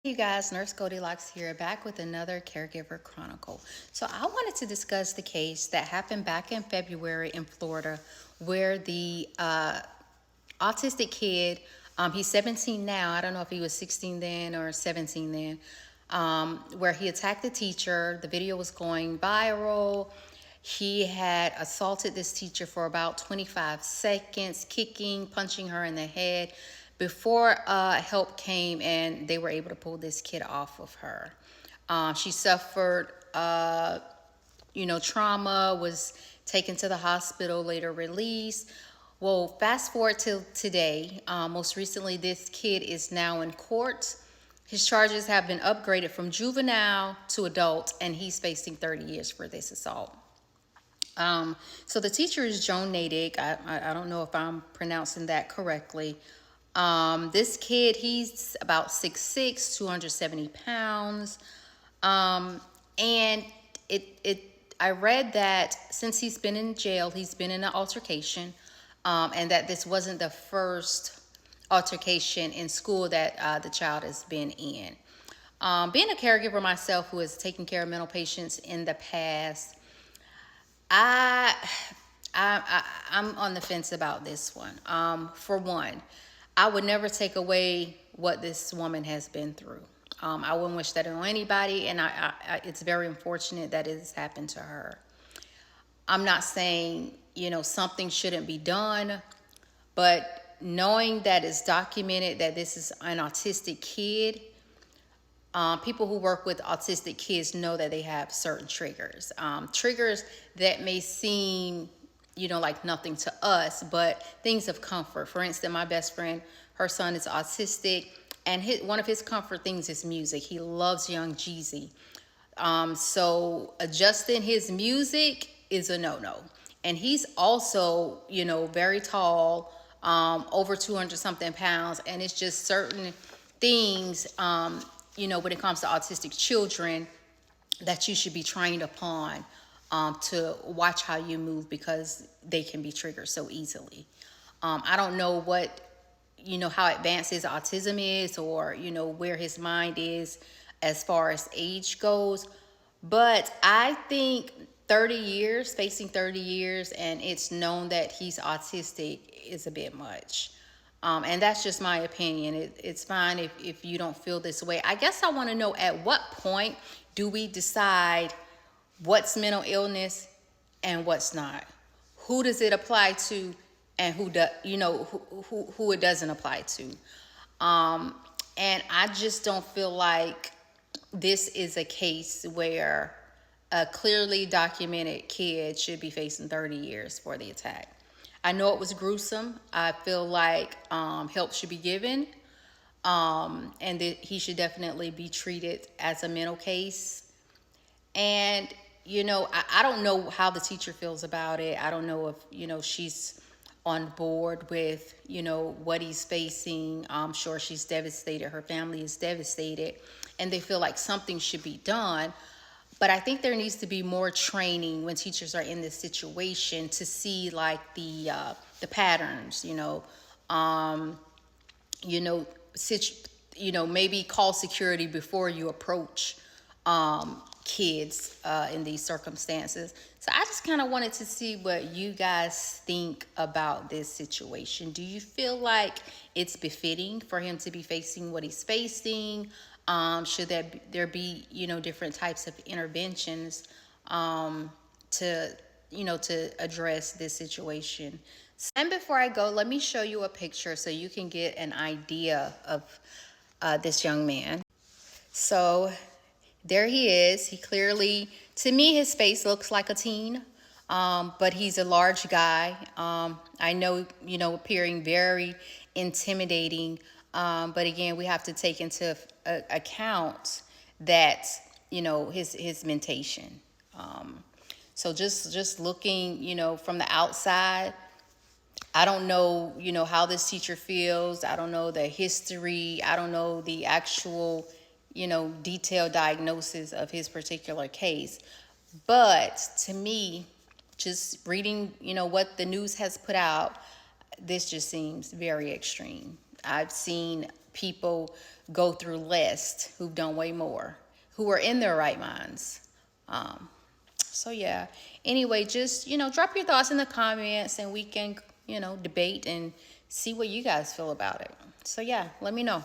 You guys, Nursegoldilocs here, back with another Caregiver Chronicle. So I wanted to discuss the case that happened back in February in Florida where the autistic kid, he's 17 now, I don't know if he was 16 then or 17 then, where he attacked the teacher. The video was going viral. He had assaulted this teacher for about 25 seconds, kicking, punching her in the head before help came and they were able to pull this kid off of her. She suffered, trauma, was taken to the hospital, later released. Well, fast forward till today. Most recently, this kid is now in court. His charges have been upgraded from juvenile to adult, and he's facing 30 years for this assault. So the teacher is Joan Natick. I don't know if I'm pronouncing that correctly. This kid, he's about 6'6", 270 pounds. And I read that since he's been in jail, he's been in an altercation, and that this wasn't the first altercation in school that the child has been in. Being a caregiver myself who has taken care of mental patients in the past, I'm on the fence about this one. For one, I would never take away what this woman has been through. I wouldn't wish that on anybody, and it's very unfortunate that it has happened to her. I'm not saying, something shouldn't be done, but knowing that it's documented that this is an autistic kid, people who work with autistic kids know that they have certain triggers. Triggers that may seem, like nothing to us, but things of comfort. For instance, my best friend, her son is autistic, and one of his comfort things is music. He loves Young Jeezy. So adjusting his music is a no-no. And he's also, very tall, over 200 something pounds, and it's just certain things, when it comes to autistic children, that you should be trained upon to watch how you move, because they can be triggered so easily. I don't know how advanced his autism is, or, where his mind is as far as age goes. But I think facing 30 years, and it's known that he's autistic is a bit much. And that's just my opinion. It's fine if you don't feel this way. I guess I want to know, at what point do we decide what's mental illness and what's not? Who does it apply to, and who it doesn't apply to? And I just don't feel like this is a case where a clearly documented kid should be facing 30 years for the attack. I know it was gruesome. I feel like help should be given, and that he should definitely be treated as a mental case. And, I don't know how the teacher feels about it. I don't know if, she's on board with, what he's facing. I'm sure she's devastated. Her family is devastated, and they feel like something should be done. But I think there needs to be more training when teachers are in this situation to see like the patterns, maybe call security before you approach kids in these circumstances. So I just kind of wanted to see what you guys think about this situation. Do you feel like it's befitting for him to be facing what he's facing? Should there be, different types of interventions to address this situation? And before I go, let me show you a picture so you can get an idea of this young man. So there he is. He clearly, to me, his face looks like a teen, but he's a large guy. I know, appearing very intimidating. But again, we have to take into account that, his mentation. So just looking, from the outside, I don't know, how this teacher feels. I don't know the history. I don't know the actual, detailed diagnosis of his particular case. But to me, just reading, what the news has put out, this just seems very extreme. I've seen people go through less who've done way more, who are in their right minds. So yeah, anyway, just, drop your thoughts in the comments and we can, debate and see what you guys feel about it. So yeah, let me know.